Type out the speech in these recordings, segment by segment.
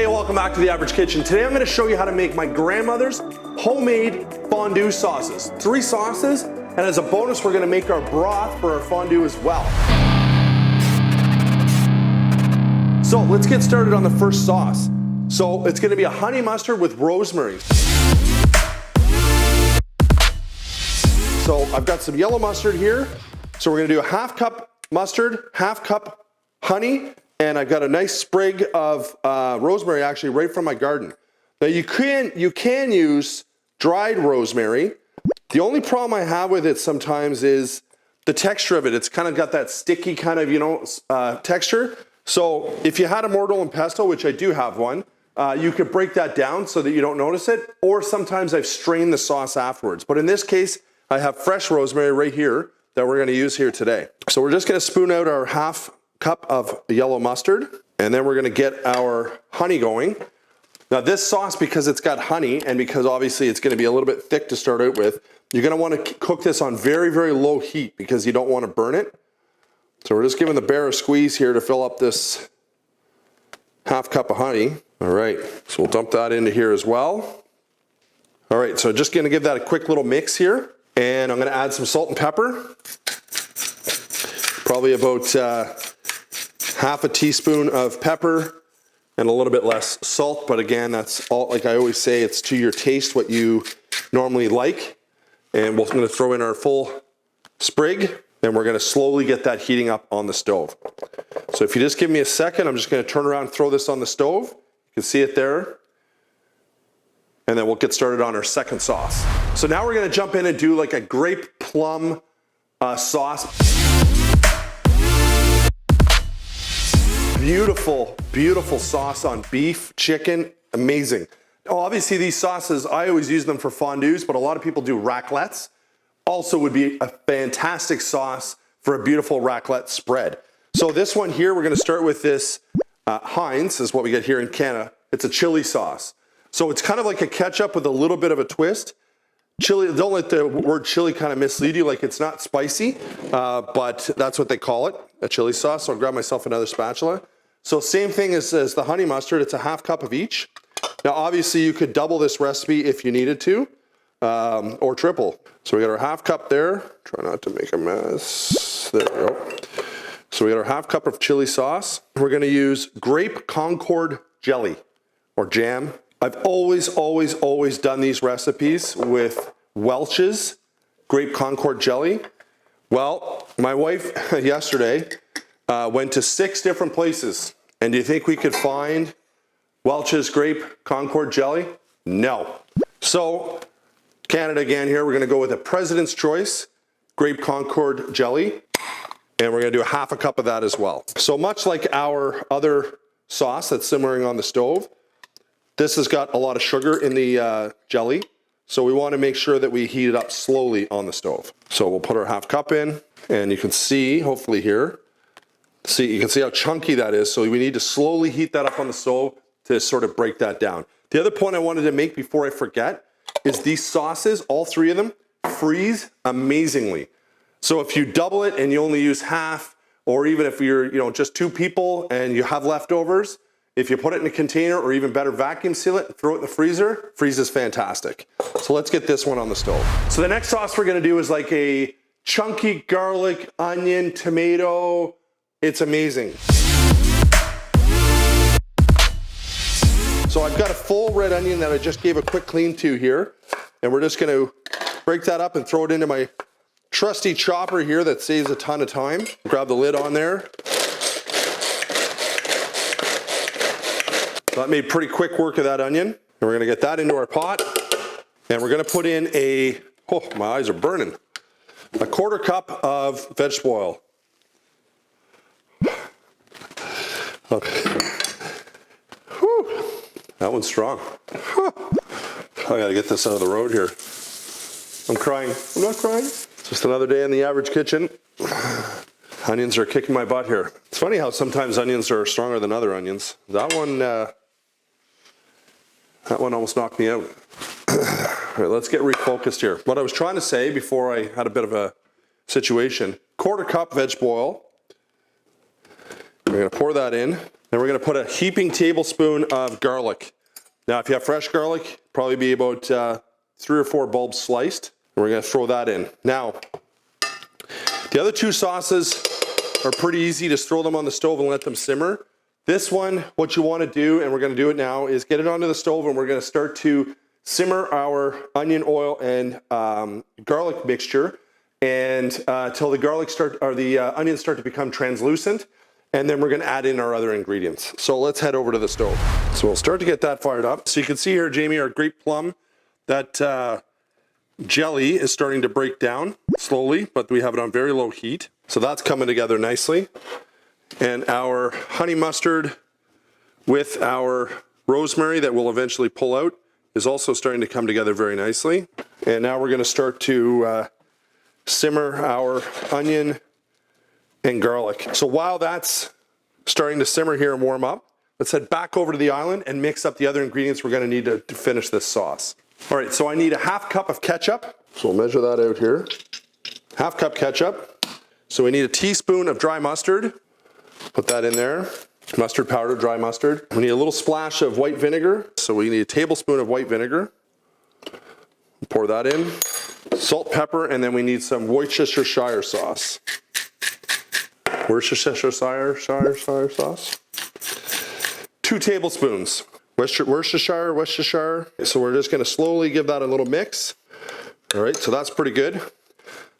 Hey, welcome back to The Average Kitchen. Today I'm going to show you how to make my grandmother's homemade fondue sauces. 3 sauces, and as a bonus we're going to make our broth for our fondue as well. So let's get started on the first sauce. So it's going to be a honey mustard with rosemary. So I've got some yellow mustard here. So we're going to do a 1/2 cup mustard, 1/2 cup honey, and I've got a nice sprig of rosemary actually right from my garden. Now you can use dried rosemary. The only problem I have with it sometimes is the texture of it. It's kind of got that sticky kind of, texture. So if you had a mortadella and pesto, which I do have one, you could break that down so that you don't notice it, or sometimes I've strained the sauce afterwards. But in this case, I have fresh rosemary right here that we're gonna use here today. So we're just gonna spoon out our 1/2 cup of yellow mustard, and then we're gonna get our honey going. Now this sauce, because it's got honey, and because obviously it's gonna be a little bit thick to start out with, you're gonna wanna cook this on very, very low heat because you don't wanna burn it. So we're just giving the bear a squeeze here to fill up this 1/2 cup of honey. All right, so we'll dump that into here as well. All right, so just gonna give that a quick little mix here, and I'm gonna add some salt and pepper. Probably about 1/2 teaspoon of pepper and a little bit less salt, but again, that's all, like I always say, it's to your taste what you normally like. And we're gonna throw in our full sprig, and we're gonna slowly get that heating up on the stove. So if you just give me a second, I'm just gonna turn around and throw this on the stove. You can see it there. And then we'll get started on our second sauce. So now we're gonna jump in and do like a grape plum sauce. Beautiful, beautiful sauce on beef, chicken, amazing. Now, obviously these sauces, I always use them for fondues, but a lot of people do raclettes. Also would be a fantastic sauce for a beautiful raclette spread. So this one here, we're gonna start with this Heinz, is what we get here in Canada. It's a chili sauce. So it's kind of like a ketchup with a little bit of a twist. Chili, don't let the word chili kind of mislead you, like it's not spicy, but that's what they call it, a chili sauce. So I'll grab myself another spatula. So same thing as the honey mustard, it's a 1/2 cup of each. Now obviously you could double this recipe if you needed to, or triple. So we got our 1/2 cup there. Try not to make a mess. There we go. So we got our 1/2 cup of chili sauce. We're gonna use grape Concord jelly, or jam. I've always done these recipes with Welch's grape Concord jelly. Well, my wife yesterday went to 6 different places. And do you think we could find Welch's grape Concord jelly? No. So Canada again here, we're gonna go with a President's Choice grape Concord jelly. And we're gonna do a 1/2 cup of that as well. So much like our other sauce that's simmering on the stove, this has got a lot of sugar in the jelly. So we wanna make sure that we heat it up slowly on the stove. So we'll put our 1/2 cup in, and you can see, hopefully here, you can see how chunky that is. So we need to slowly heat that up on the stove to sort of break that down. The other point I wanted to make before I forget is these sauces, all 3 of them, freeze amazingly. So if you double it and you only use half, or even if you're just 2 people and you have leftovers, if you put it in a container, or even better, vacuum seal it, throw it in the freezer, freezes fantastic. So let's get this one on the stove. So the next sauce we're gonna do is like a chunky garlic, onion, tomato. It's amazing. So I've got a full red onion that I just gave a quick clean to here, and we're just gonna break that up and throw it into my trusty chopper here that saves a ton of time. Grab the lid on there. So that made pretty quick work of that onion. And we're gonna get that into our pot. And we're gonna put in oh, my eyes are burning, a 1/4 cup of vegetable oil. Okay. Whew. That one's strong. I gotta get this out of the road here. I'm crying. I'm not crying. It's just another day in the average kitchen. Onions are kicking my butt here. It's funny how sometimes onions are stronger than other onions. That one almost knocked me out. All right, let's get refocused here. What I was trying to say before I had a bit of a situation, 1/4 cup vegetable oil. We're gonna pour that in. Then we're gonna put a heaping tablespoon of garlic. Now, if you have fresh garlic, probably be about 3 or 4 bulbs sliced. And we're gonna throw that in. Now, the other 2 sauces are pretty easy. Just throw them on the stove and let them simmer. This one, what you wanna do, and we're gonna do it now, is get it onto the stove and we're gonna start to simmer our onion oil and garlic mixture and till the onions start to become translucent. And then we're gonna add in our other ingredients. So let's head over to the stove. So we'll start to get that fired up. So you can see here, Jamie, our Grape Plum, that jelly is starting to break down slowly, but we have it on very low heat. So that's coming together nicely. And our honey mustard with our rosemary that we'll eventually pull out is also starting to come together very nicely. And now we're gonna start to simmer our onion and garlic. So while that's starting to simmer here and warm up, let's head back over to the island and mix up the other ingredients we're gonna need to finish this sauce. All right, so I need a 1/2 cup of ketchup. So we'll measure that out here. 1/2 cup ketchup. So we need a teaspoon of dry mustard. Put that in there. Mustard powder, dry mustard. We need a little splash of white vinegar. So we need a tablespoon of white vinegar. Pour that in. Salt, pepper, and then we need some Worcestershire sauce. Worcestershire sauce. 2 tablespoons. Worcestershire. So we're just gonna slowly give that a little mix. All right, so that's pretty good.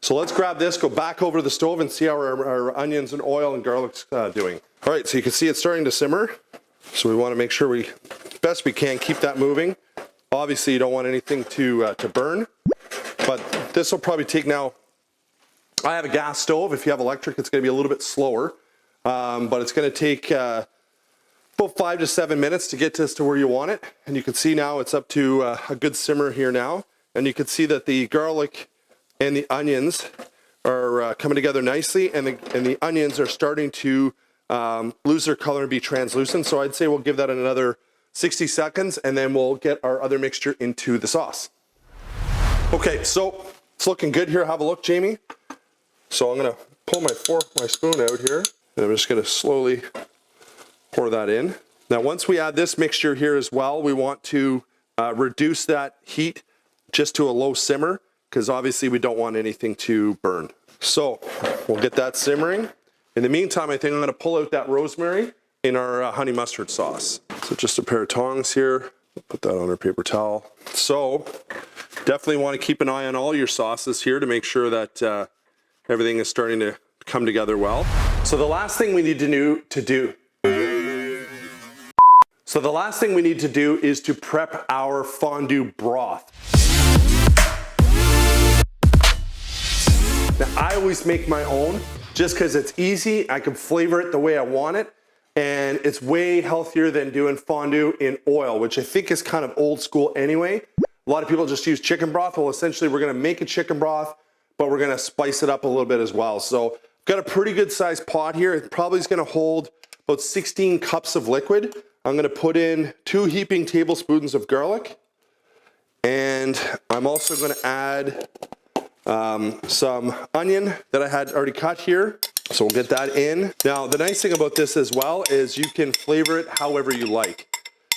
So let's grab this, go back over to the stove and see how our onions and oil and garlic's doing. All right, so you can see it's starting to simmer. So we wanna make sure best we can, keep that moving. Obviously you don't want anything to burn, but this will probably take now, I have a gas stove. If you have electric, it's gonna be a little bit slower, but it's gonna take about 5 to 7 minutes to get this to where you want it. And you can see now it's up to a good simmer here now. And you can see that the garlic and the onions are coming together nicely, and the onions are starting to lose their color and be translucent. So I'd say we'll give that another 60 seconds and then we'll get our other mixture into the sauce. Okay, so it's looking good here. Have a look, Jamie. So I'm gonna pull my spoon out here, and I'm just gonna slowly pour that in. Now, once we add this mixture here as well, we want to reduce that heat just to a low simmer, because obviously we don't want anything to burn. So we'll get that simmering. In the meantime, I think I'm gonna pull out that rosemary in our honey mustard sauce. So just a pair of tongs here, put that on our paper towel. So definitely wanna keep an eye on all your sauces here to make sure that everything is starting to come together well. So the last thing we need to do is to prep our fondue broth. Now, I always make my own just because it's easy. I can flavor it the way I want it, and it's way healthier than doing fondue in oil, which I think is kind of old school anyway. A lot of people just use chicken broth. Well, essentially we're gonna make a chicken broth, but we're gonna spice it up a little bit as well. So I've got a pretty good sized pot here. It probably is gonna hold about 16 cups of liquid. I'm gonna put in 2 heaping tablespoons of garlic. And I'm also gonna add some onion that I had already cut here. So we'll get that in. Now, the nice thing about this as well is you can flavor it however you like.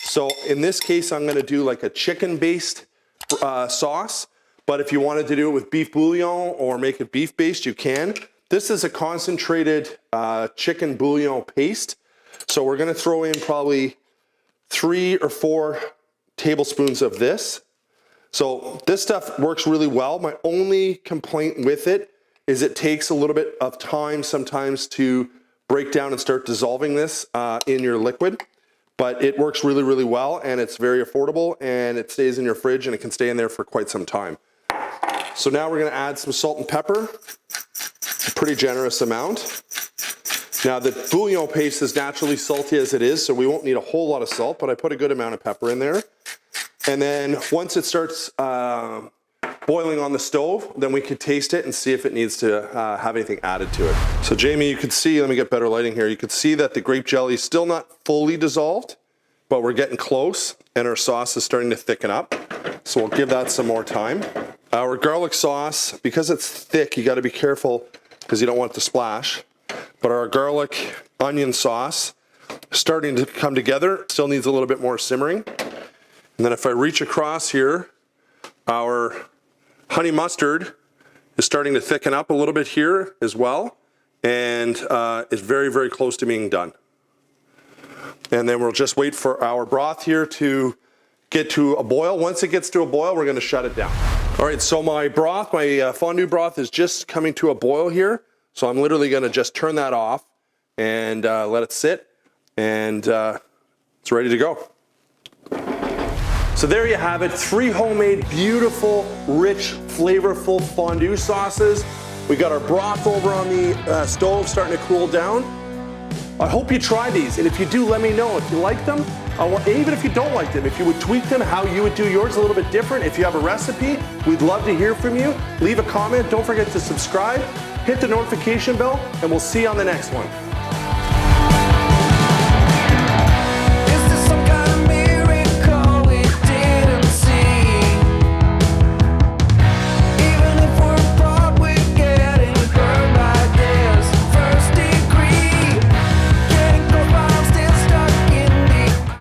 So in this case, I'm gonna do like a chicken-based sauce. But if you wanted to do it with beef bouillon or make it beef-based, you can. This is a concentrated chicken bouillon paste. So we're gonna throw in probably 3 or 4 tablespoons of this. So this stuff works really well. My only complaint with it is it takes a little bit of time sometimes to break down and start dissolving this in your liquid. But it works really, really well, and it's very affordable, and it stays in your fridge, and it can stay in there for quite some time. So now we're gonna add some salt and pepper, a pretty generous amount. Now the bouillon paste is naturally salty as it is, so we won't need a whole lot of salt, but I put a good amount of pepper in there. And then once it starts boiling on the stove, then we could taste it and see if it needs to have anything added to it. So Jamie, you could see, let me get better lighting here. You could see that the grape jelly is still not fully dissolved, but we're getting close, and our sauce is starting to thicken up. So we'll give that some more time. Our garlic sauce, because it's thick, you gotta be careful because you don't want it to splash. But our garlic onion sauce starting to come together. Still needs a little bit more simmering. And then if I reach across here, our honey mustard is starting to thicken up a little bit here as well, and is very, very close to being done. And then we'll just wait for our broth here to get to a boil. Once it gets to a boil, we're gonna shut it down. All right, so my broth, my fondue broth is just coming to a boil here. So I'm literally gonna just turn that off and let it sit, and it's ready to go. So there you have it, 3 homemade, beautiful, rich, flavorful fondue sauces. We got our broth over on the stove starting to cool down. I hope you try these, and if you do, let me know if you like them, even if you don't like them, if you would tweak them, how you would do yours a little bit different. If you have a recipe, we'd love to hear from you. Leave a comment, don't forget to subscribe, hit the notification bell, and we'll see you on the next one.